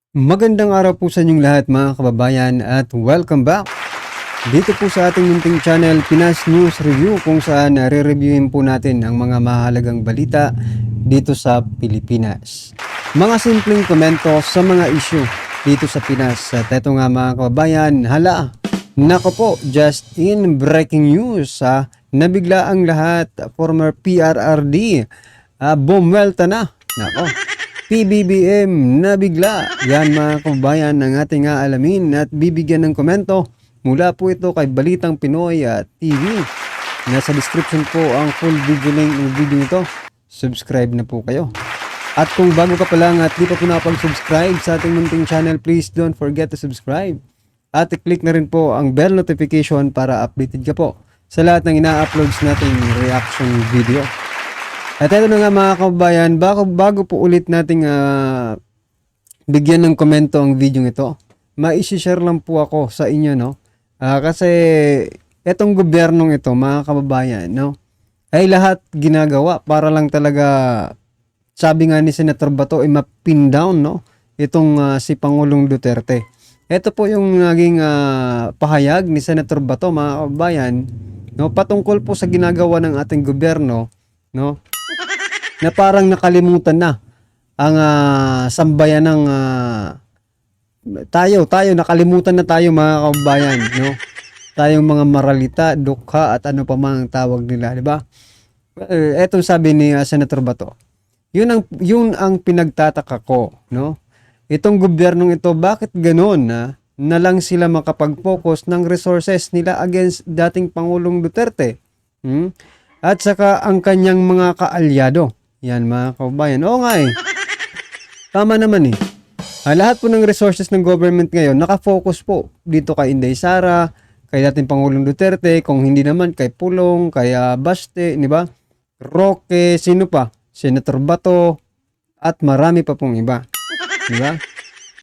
Magandang araw po sa inyong lahat mga kababayan at welcome back dito po sa ating munting channel Pinas News Review, kung saan re-reviewin po natin ang mga mahalagang balita dito sa Pilipinas. Mga simpleng komento sa mga issue dito sa Pinas. At eto nga mga kababayan, nako po, just in breaking news, nabigla ang lahat. Former PRRD, bumwelta na. Nako, PBBM nabigla. Yan mga kababayan ang ating aalamin at bibigyan ng komento mula po ito kay Balitang Pinoy TV. Nasa description po ang full video link ng video nito. Subscribe na po kayo. At kung bago ka pa lang at di pa po nakapag-subscribe sa ating munting channel, please don't forget to subscribe. At i-click na rin po ang bell notification para updated ka po sa lahat ng ina-uploads nating reaction video. At ito na nga mga kababayan, bago po ulit nating bigyan ng komento ang video ito, ma-share lang po ako sa inyo, no? Kasi etong gobyernong ito mga kababayan, no, ay lahat ginagawa para lang talaga, sabi nga ni Senator Bato, ay mapin down, no, itong si Pangulong Duterte. Ito po yung naging pahayag ni Senator Bato mga kababayan, no, patungkol po sa ginagawa ng ating gobyerno, no, na parang nakalimutan na ang sambayan ng tayo nakalimutan na tayo mga kababayan, no? Tayong mga maralita, dukha at ano pa mang tawag nila, di ba? Etong sabi ni Senator Bato. Yun ang pinagtataka ko, no? Itong gobyernong ito, bakit ganoon na lang sila makapag-focus ng resources nila against dating Pangulong Duterte? At saka ang kanyang mga kaalyado. Yan mga kababayan. Oo nga eh. Tama naman eh. Lahat po ng resources ng government ngayon nakafocus po dito kay Inday Sara, kay dating Pangulong Duterte, kung hindi naman kay Pulong, kay Baste, di ba? Roque, sino pa? Senator Bato, at marami pa pong iba. Di ba?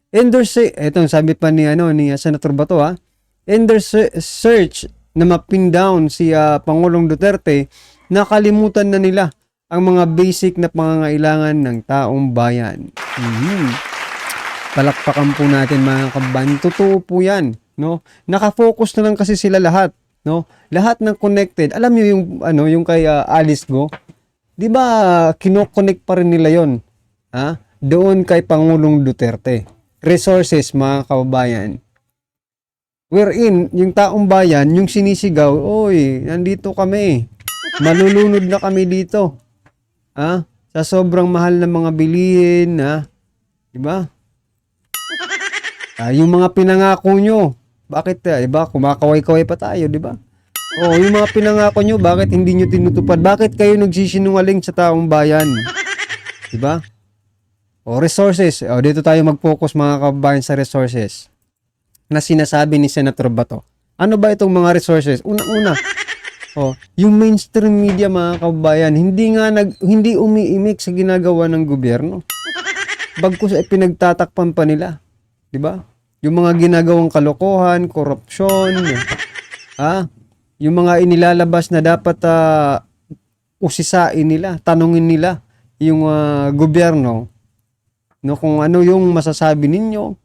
Etong sabi pa ni Senator Bato, in their search na mapin down si Pangulong Duterte, nakalimutan na nila ang mga basic na pangangailangan ng taong bayan. Palakpakan po natin mga kababayan. Totoo po yan, no? Nakafocus na lang kasi sila lahat, no? Lahat ng connected. Alam niyo yung kay Alice Go? 'Di ba kino-connect pa rin nila 'yon? Doon kay Pangulong Duterte. Resources mga kababayan. Wherein yung taong bayan, yung sinisigaw, "Oy, nandito kami. Malulunod na kami dito." Sa sobrang mahal ng mga bilihin, 'di ba? Yung mga pinangako nyo, bakit, iba, kumakaway-kaway pa tayo, di ba? Yung mga pinangako nyo, bakit hindi nyo tinutupad? Bakit kayo nagsisinungaling sa taong bayan? Di ba? Resources. Dito tayo mag-focus mga kababayan sa resources na sinasabi ni Senator Bato. Ano ba itong mga resources? Una-una, yung mainstream media mga kababayan, hindi umiimik sa ginagawa ng gobyerno. Bagkus ay pinagtatakpan pa nila. Diba? Yung mga ginagawang kalokohan, korupsyon, yung mga inilalabas na dapat usisain nila, tanungin nila yung gobyerno, no, kung ano yung masasabi ninyo.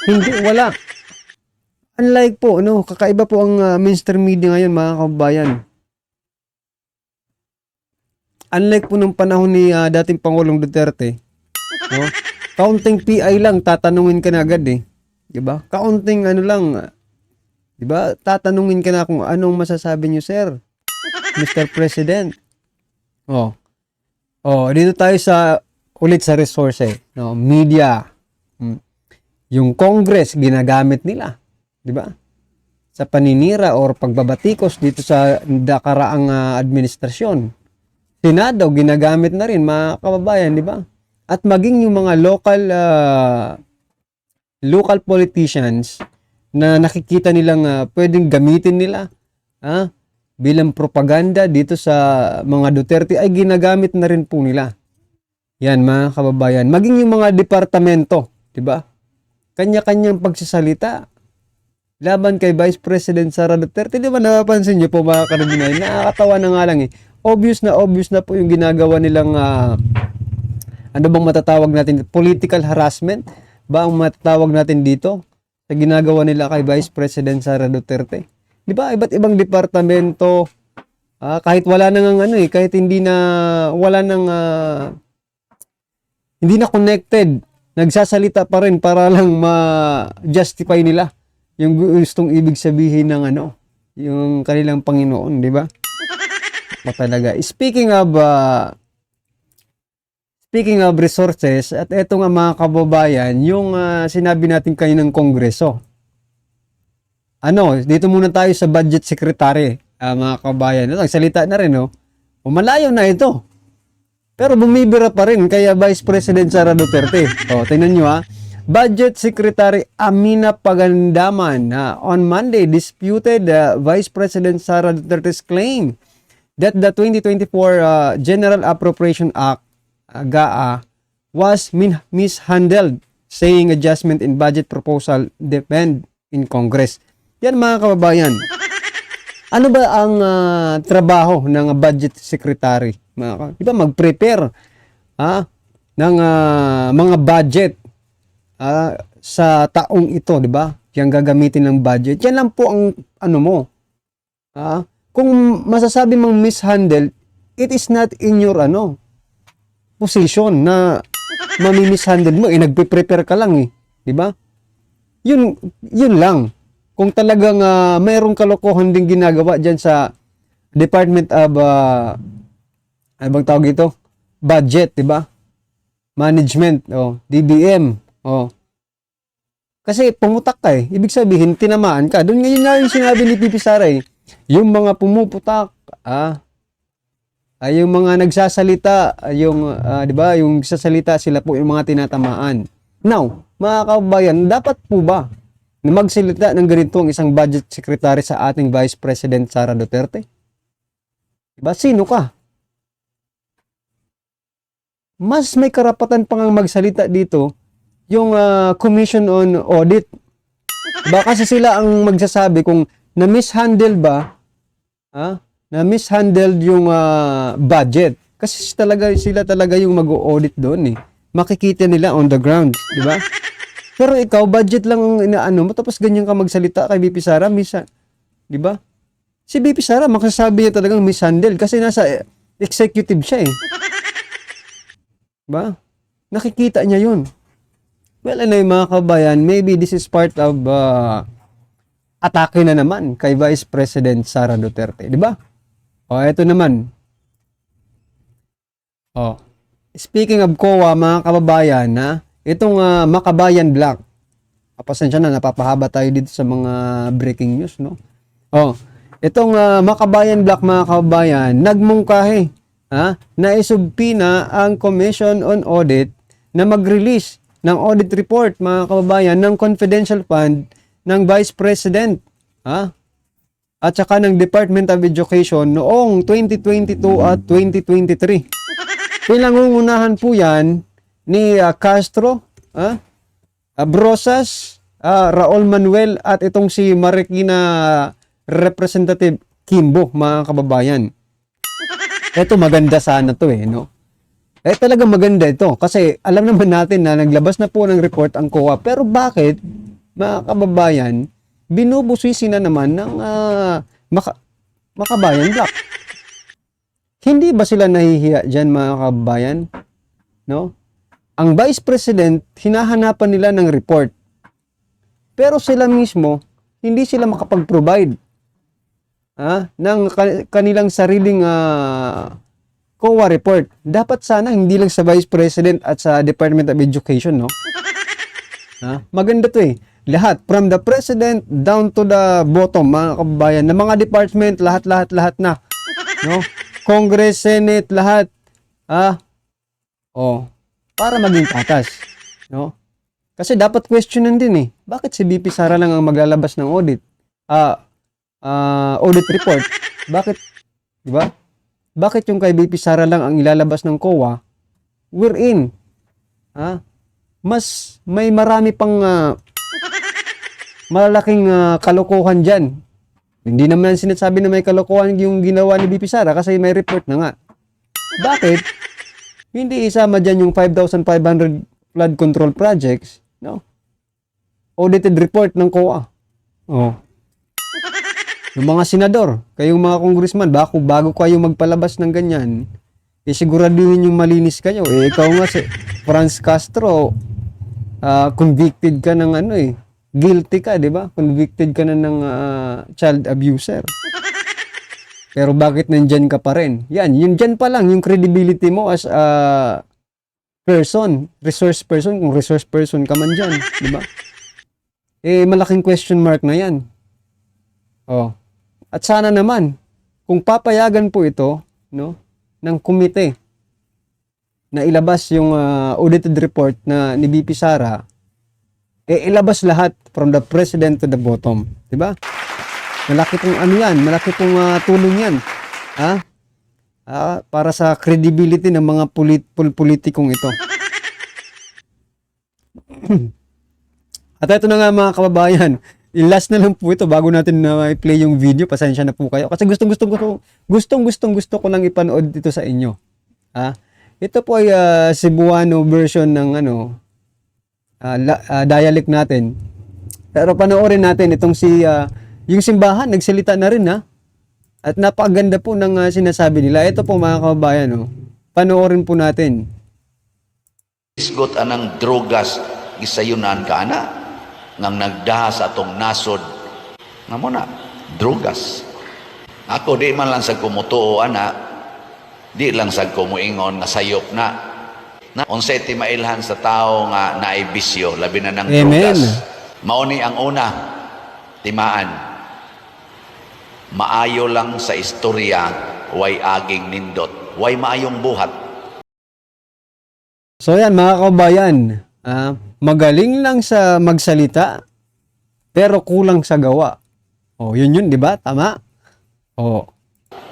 Hindi, wala. Unlike po, no, kakaiba po ang mainstream media ngayon mga kababayan. Unlike po nung panahon ni dating Pangulong Duterte, no, kaunting PI lang, tatanungin ka na agad eh. Diba? Kaunting lang, diba? Tatanungin ka na kung anong masasabi niyo, sir, Mr. President. Dito tayo ulit sa resource, no? Media. Yung Congress, ginagamit nila. Diba? Sa paninira or pagbabatikos dito sa nakaraang administrasyon. Senado, ginagamit na rin, mga kababayan, diba? At maging yung mga local politicians na nakikita nilang pwedeng gamitin nila bilang propaganda dito sa mga Duterte, ay ginagamit na rin po nila. Yan mga kababayan. Maging yung mga departamento, di ba? Kanya-kanyang pagsasalita laban kay Vice President Sara Duterte. Di ba napapansin niyo po mga karabinay? Nakakatawa na nga lang eh. Obvious na po yung ginagawa nilang ano bang matatawag natin, political harassment ba ang matawag natin dito sa ginagawa nila kay Vice President Sara Duterte? Di ba? Iba't ibang departamento, kahit wala nang kahit hindi na connected, nagsasalita pa rin para lang ma-justify nila yung gustong ibig sabihin ng yung kanilang Panginoon, di ba? Talaga. Speaking of resources, at eto nga mga kababayan, yung sinabi natin kaninang Kongreso. Dito muna tayo sa Budget Secretary, mga kababayan. Nagsalita na rin, Malayo na ito. Pero bumibira pa rin kaya Vice President Sara Duterte. Tingnan nyo Budget Secretary Amina Pagandaman on Monday disputed Vice President Sara Duterte's claim that the 2024 General Appropriation Act GAA was mishandled, saying adjustment in budget proposal depend in Congress. Yan mga kababayan. Ano ba ang trabaho ng budget secretary? Di ba mag-prepare ng mga budget sa taong ito, di ba? Yang gagamitin ng budget. Yan lang po ang kung masasabi mong mishandle, it is not in your position na mami-mishandle mo, nagpe-prepare ka lang di ba? Yun lang. Kung talagang mayroong kalokohan ding ginagawa diyan sa Department of bang tawag ito? Budget, di ba? Management, DBM, Kasi pumutak ka ibig sabihin tinamaan ka. Doon ngayon nga yung sinabi ni Pipi Sara yung mga pumuputak, ay yung mga nagsasalita, di ba, yung sasalita sila po yung mga tinatamaan. Now, mga kababayan, dapat po ba na magsalita ng ganito ang isang budget secretary sa ating Vice President Sara Duterte? Diba, sino ka? Mas may karapatan pang magsalita dito yung Commission on Audit. Diba, kasi sila ang magsasabi kung na-mishandle ba, na-mishandled yung budget. Kasi sila talaga yung mag-audit doon Makikita nila on the ground, di ba? Pero ikaw, budget lang ang inaano mo, tapos ganyan ka magsalita kay BP Sara, di ba? Si BP Sara, makasabi niya talagang mishandle kasi nasa executive siya Diba? Nakikita niya yun. Well, mga kabayan, maybe this is part of atake na naman kay Vice President Sara Duterte, di ba? Ito naman. Speaking of COA, mga kababayan, itong Makabayan Black. Pasensya na, napapahaba tayo dito sa mga breaking news, no? Itong Makabayan Black, mga kababayan, nagmungkahi, naisubpina ang Commission on Audit na mag-release ng audit report, mga kababayan, ng confidential fund ng Vice President, at saka ng Department of Education noong 2022 at 2023. Pinangungunahan po yan ni Castro, Brosas, Raul Manuel at itong si Marikina Representative Kimbo, mga kababayan. Ito maganda sana to no? Talaga maganda ito kasi alam naman natin na naglabas na po ng report ang COA, pero bakit, mga kababayan, binubusisi na naman ng Makabayan Black? Hindi ba sila nahihiya dyan, mga kababayan? No? Ang Vice President, hinahanapan nila ng report. Pero sila mismo, hindi sila makapag-provide ng kanilang sariling COA report. Dapat sana hindi lang sa Vice President at sa Department of Education, no? Maganda to lahat, from the President down to the bottom, mga kababayan, ng mga department, lahat na, no? Congress, Senate, lahat, para maging patas, no? Kasi dapat questionan din bakit si BP Sara lang ang maglalabas ng audit report? Bakit, di ba? Bakit yung kay BP Sara lang ang ilalabas ng COA? We're in. Mas may marami pang malalaking kalokohan dyan. Hindi naman sinasabi na may kalokohan yung ginawa ni BP Sara kasi may report na nga. Bakit? Hindi isama dyan yung 5,500 flood control projects, no? audited report ng COA. Oh. Yung mga senador, kayong mga congressman, bago kayo magpalabas ng ganyan, siguraduhin yung malinis kayo. Ikaw nga si Franz Castro, convicted ka ng guilty ka, di ba? Convicted ka na ng child abuser. Pero bakit nandyan ka pa rin? Yan, yun dyan pa lang, yung credibility mo as a person, resource person, kung resource person ka man dyan, di ba? Malaking question mark na yan. Oh. At sana naman, kung papayagan po ito, no, ng komite na ilabas yung audited report na ni BP Sara, ilabas lahat from the president to the bottom, di ba? Malaki pong yan, malaki pong tulong yan. Para sa credibility ng mga politikong ito. At ito na nga mga kababayan, last na lang po ito bago natin na i-play yung video. Pasensya na po kayo kasi gusto ko lang ipanood dito sa inyo. Ito po ay Cebuano version ng dialect natin. Pero panoorin natin itong yung simbahan nagsalita na rin at napakaganda po ng sinasabi nila. Ito po mga kababayan, panoorin po natin. Isgot anang drogas gisayunan ka ana ngang nagdaha sa atong nasod nga mo na drogas. Ako di man lang sa kumutuo ana, di lang sa kumuingon nga sayop na unsay ti mailhan sa tao nga naay bisyo labi na ng drogas. Mao ni ang una timaan, maayo lang sa istorya way aging nindot, way maayong buhat. So yan mga kabayan, magaling lang sa magsalita pero kulang sa gawa. Yun, di ba? Tama?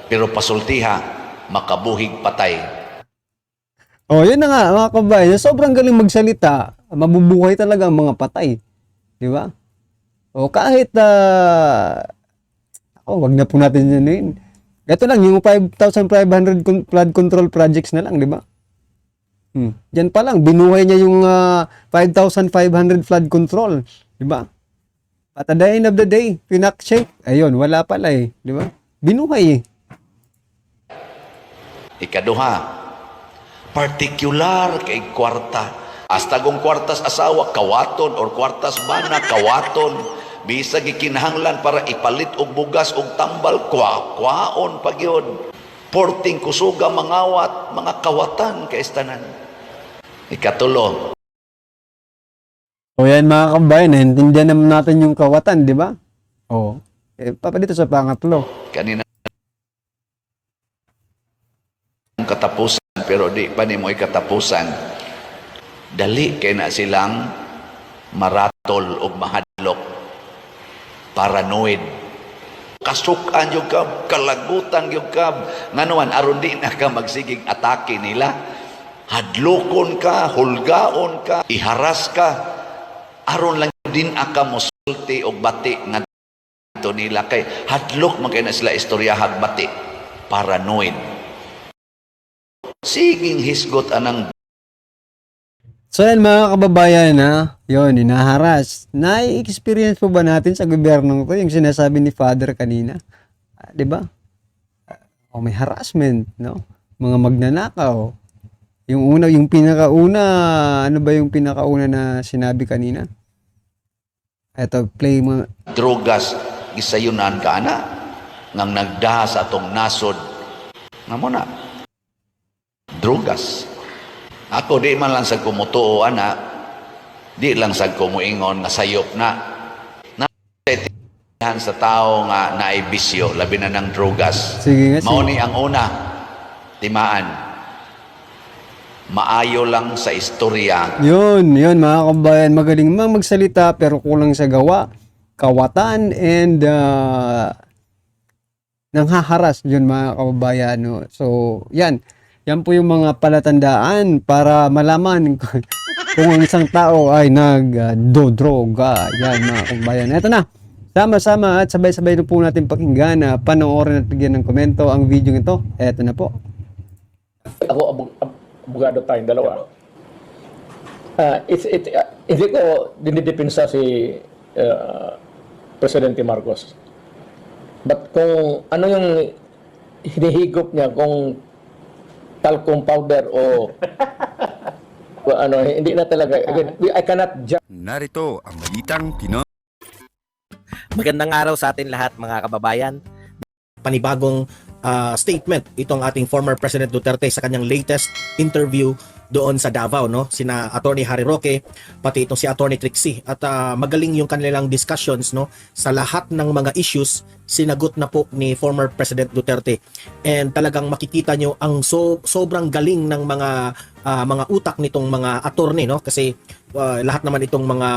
Pero pasultiha, makabuhig patay. Yun na nga mga kabayan, sobrang galing magsalita, mabubuhay talaga ang mga patay. Di ba? Kahit wag na po natin yun. Ito lang, yung 5,500 flood control projects na lang, di ba? Yan pa lang, binuhay niya yung 5,500 flood control. Di ba? At at the end of the day, pinak-check. Ayun, wala pala di ba? Binuhay Ikaduha, particular kay kwarta. Hasta kung kwartas asawa, kawaton, or kwartas bana, kawaton. Bisag ikinahanglan para ipalit og bugas og tambal, kwaon pagyod. Porting kusuga mangawat, mga kawatan kaistanan. Ikatulo. Yan mga kabayan, naintindihan naman natin yung kawatan, di ba? Dito sa pangatlo. Kanina katapusan, pero di pa ni mo katapusan. Dali kay na silang maratol og mahadlok. Paranoid. Kasukan yung kab, kalagutan yung kab. Nganuan, aron di na ka magsigig atake nila. Hadlokon ka, hulgaon ka, iharas ka. Aron lang din aka musulti o bati nga ito nila. Kay hadlok man kayo na sila istoryahag bati. Paranoid. Siging hisgot anang. So yan mga kababayan yun, inaharas. Na-experience po ba natin sa gobyernong to yung sinasabi ni Father kanina? Di ba? May harassment, no? Mga magnanakaw. Yung pinakauna, ano ba yung pinakauna na sinabi kanina? Eto, play mo. Drogas, gisayunan ka ana, ngang nagdaha sa atong nasod. Nga mo na, drogas. Ako di man lang sa kumutuo ana, di lang sa kumuingon nga sayop na sa tao nga naay bisyo labi na ng drogas. Sige nga, mao ni ang una timaan, maayo lang sa istorya. Yun mga kabayan, magaling magsalita pero kulang sa gawa, kawatan, and nanghaharas yun mga kababayan. So yan po yung mga palatandaan para malaman kung ang isang tao ay nagdodroga. Yan mga kabayan. Ito na, sama-sama at sabay-sabay na po natin pakinggan, panoorin at bigyan ng komento ang video ito. Ito na po. Ako, abogado tayong dalawa. Hindi ko dinidepensa si Presidente Marcos. But kung ano yung hinihigop niya, kung talcum powder o ano, hindi na talaga. Again, I cannot judge. Narito ang Balitang Pinoy. Magandang araw sa atin lahat mga kababayan. Panibagong statement itong ating former President Duterte sa kanyang latest interview doon sa Davao, no? Sina Attorney Harry Roque, pati itong si Attorney Trixie. At magaling yung kanilang discussions, no? Sa lahat ng mga issues, sinagot na po ni former President Duterte. And talagang makikita nyo ang sobrang galing ng mga utak nitong mga attorney, no? Kasi lahat naman itong mga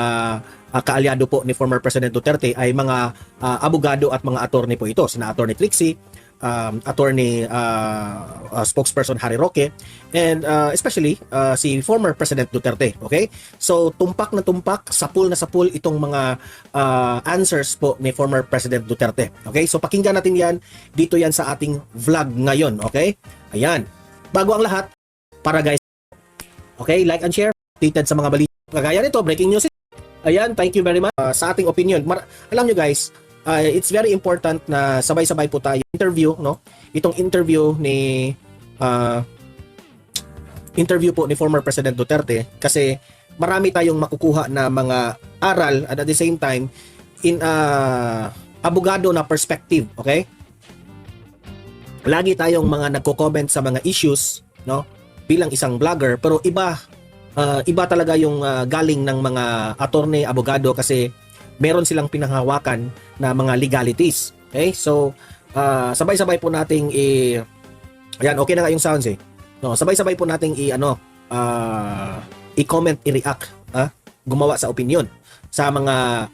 kaalyado po ni former President Duterte ay mga abogado at mga attorney po ito. Sina Attorney Trixie, attorney spokesperson Harry Roque, and especially si former President Duterte. Okay? So tumpak na tumpak, sapul na sapul itong mga answers po ni former President Duterte. Okay? So pakinggan natin yan. Dito yan sa ating vlog ngayon. Okay? Ayan. Bago ang lahat, para guys, okay, like and share, updated sa mga balita. Kagaya nito, breaking news. Ayan, thank you very much. Sa ating opinion, alam nyo guys, it's very important na sabay-sabay po tayo interview, no? Itong interview po ni former President Duterte, kasi marami tayong makukuha na mga aral at at the same time in abogado na perspective, okay? Lagi tayong mga nagko-comment sa mga issues, no? Bilang isang vlogger, pero iba talaga yung galing ng mga attorney, abogado, kasi meron silang pinanghawakan na mga legalities. Okay? So, sabay-sabay po nating ayan, okay na nga yung sounds eh. No, sabay-sabay po nating i-comment, i-react, gumawa sa opinion sa mga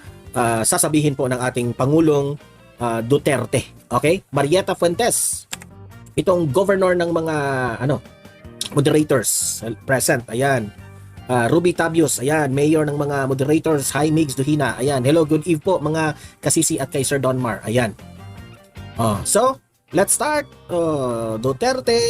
sasabihin po ng ating Pangulong Duterte. Okay? Marietta Fuentes, itong governor ng mga moderators present. Ayan. Ruby Tabios, ayan, mayor ng mga moderators. Hi Migs Duhina, ayan. Hello, good eve po mga kasisi at kay Sir Donmar, ayan. So, let's start. Duterte,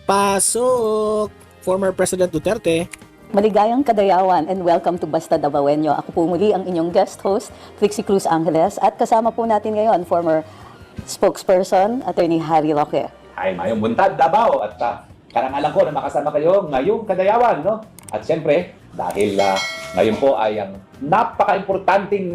pasok. Former President Duterte. Maligayang kadayawan and welcome to Basta Davaoenyo. Ako po muli ang inyong guest host, Trixie Cruz Angeles, at kasama po natin ngayon former spokesperson, Attorney Harry Roque. Ay, mayong buntad, Davao, at karangalan ko na makasama kayo ngayong kadayawan, no? At siyempre, dahil ngayon po ay ang napaka-importanting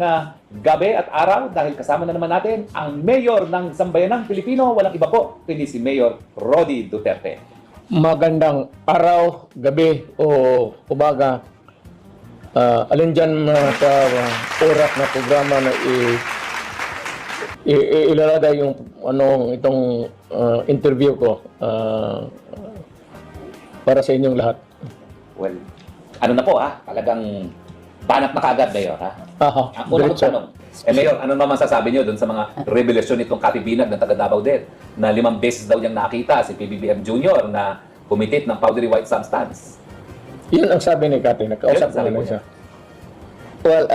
gabi at araw, dahil kasama na naman natin ang mayor ng Sambayanang Pilipino, walang iba po, kundi si Mayor Rody Duterte. Magandang araw, gabi o umaga. Alin dyan sa oras na programa na ilalagay yung itong interview ko para sa inyong lahat. Well, ano na po talagang banat na kaagad, Mayor, ha? Ang unang tanong, Mayor, ano naman sasabi niyo doon sa mga revelasyon nitong Katibinag ng taga Davao din, na 5 beses daw niyang nakita si PBBM Jr. na pumitit ng powdery white substance? Yun ang sabi ni Kati, nakausap ko naman siya. Well,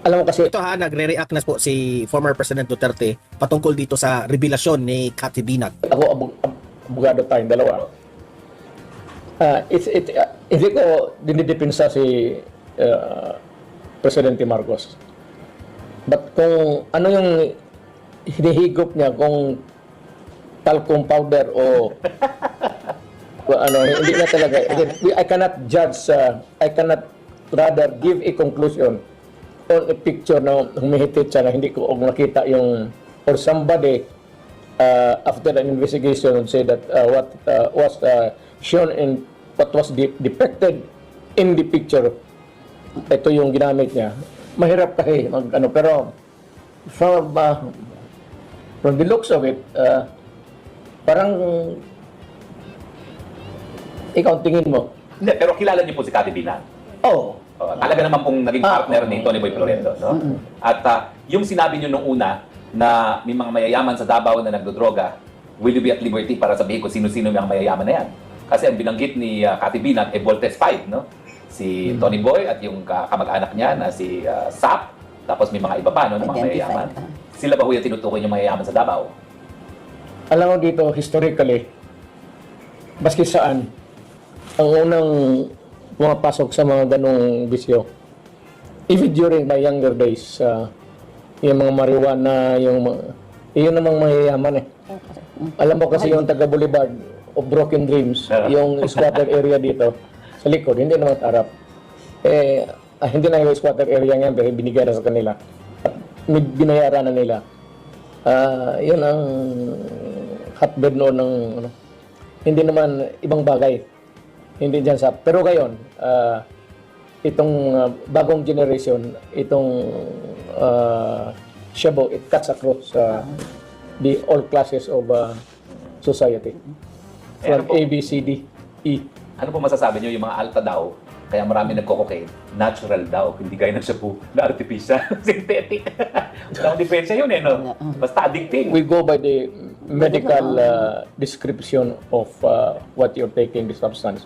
alam mo kasi, Ito nagre-react na po si former President Duterte patungkol dito sa revelasyon ni Kati Binag. ako abogado tayong dalawa. Hindi ko dinidepensa si Presidente Marcos. But kung ano yung hinihigop niya, kung talcum powder o hindi na talaga. Again, I cannot judge, I cannot rather give a conclusion on a picture na humihitit siya na hindi ko nakita yung, or somebody after an investigation would say that what was shown in what was depicted in the picture, ito yung ginamit niya. Mahirap kasi pero from the looks of it, parang ikaw tingin mo. Hindi, pero kilala niyo po si Kati Binag. Oh. Talaga naman pong naging partner ni Tony Boy Florendo, no? At yung sinabi niyo nung una na may mga mayayaman sa Davao na nagdodroga, will you be at liberty para sabihin kung sino-sino yung mayayaman na yan? Kasi ang binanggit ni Kati Binag Voltes 5, no? Si Tony Boy at yung kamag-anak niya na si Sap, tapos may mga iba pa, no, ng mga mayayaman. Sila ba ho yung tinutukoy yung mayayaman sa Davao? Alam mo dito, historically, baski saan, ang unang pumapasok sa mga ganong bisyo, even during my younger days, yung mga marijuana, yun namang mayayaman eh. Alam mo kasi yung taga Boulevard of Broken Dreams, yung squatter area dito, sa likod, hindi naman harap. Hindi na yung squatter area ngayon, pero binigay na sa kanila. At binayaran na nila. Yun ang hotbed noon ng, hindi naman ibang bagay. Hindi dyan sa, pero ngayon, itong bagong generation, itong Shabu, it cuts across the all classes of society. From A, B, C, D, E. Ano po masasabi niyo yung mga alta daw, kaya marami nagko-cocaine, natural daw, hindi gaya ng shabu na artificial, synthetic. Walang diferensya yun eh, no? Basta addicting. We go by the medical description of what you're taking, the substance.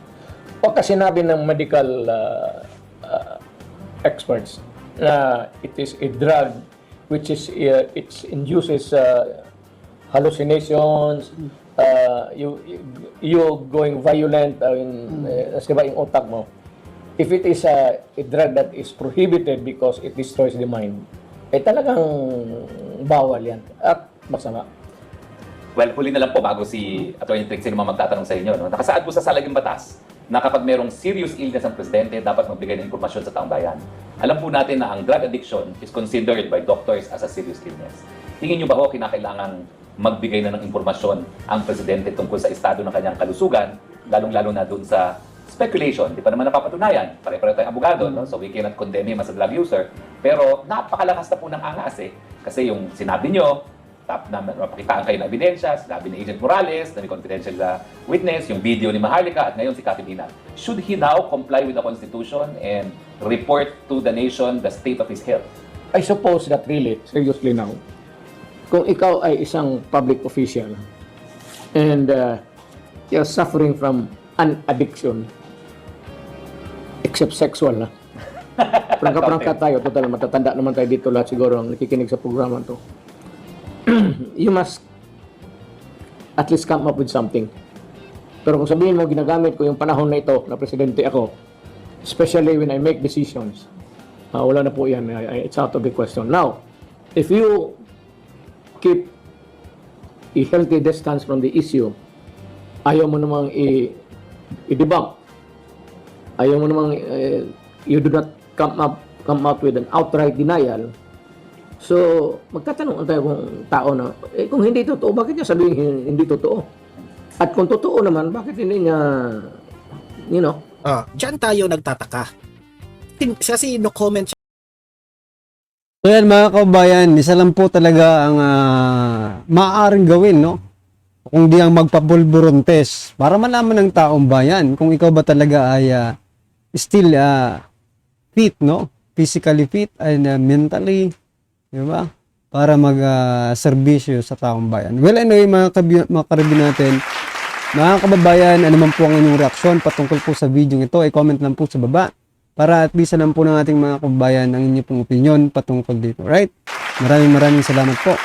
O kasi sinabi ng medical experts na it is a drug which is it induces hallucinations, you going violent diba, yung utak mo. If it is a drug that is prohibited because it destroys the mind, talagang bawal yan at masama. Well, huli na lang po bago si Atty. Trixie naman magtatanong sa inyo. No? Nakasaad po sa salaging batas na kapag merong serious illness ang presidente, dapat magbigay ng impormasyon sa taong bayan. Alam po natin na ang drug addiction is considered by doctors as a serious illness. Tingin niyo ba ho kinakailangan magbigay na ng impormasyon ang presidente tungkol sa estado ng kanyang kalusugan, lalong-lalo na doon sa speculation? Di pa naman napapatunayan. Pare-pareho tayong abogado, no? So we cannot condemn him as a drug user. Pero napakalakas na po ng angas eh. Kasi yung sinabi nyo, na mapakitaan kayo ng ebidensya, sinabi ni Agent Morales, na may confidential witness, yung video ni Maharlika, at ngayon si Cathy Dina. Should he now comply with the Constitution and report to the nation the state of his health? I suppose that really, seriously now, kung ikaw ay isang public official and you're suffering from an addiction, except sexual na. Prangka-prangka tayo, total matatanda naman tayo dito lahat siguro ang nakikinig sa programa to. You must at least come up with something. Pero kung sabihin mo, ginagamit ko yung panahon na ito na presidente ako, especially when I make decisions, wala na po yan. It's out of the question. Now, if you keep a healthy distance from the issue, ayaw mo namang i-debunk, ayaw mo namang you do not come out with an outright denial. So, magtatanong tayo kung tao na, kung hindi totoo, bakit niya sabihin hindi totoo? At kung totoo naman, bakit hindi niya, Diyan tayo nagtataka. Kasi no comment siya. So yan mga kababayan, isa lang po talaga ang maaaring gawin, no? Kung di ang magpapulburon test para malaman ng taong bayan kung ikaw ba talaga ay still fit, no? Physically fit and mentally, di ba? Para mag-serbisyo sa taong bayan. Well, anyway, mga karibin natin, mga kababayan, ano man po ang inyong reaksyon patungkol po sa video ito, ay comment lang po sa baba para at least alam po ng ating mga kababayan ang inyong pong opinion patungkol dito. Right? Maraming salamat po.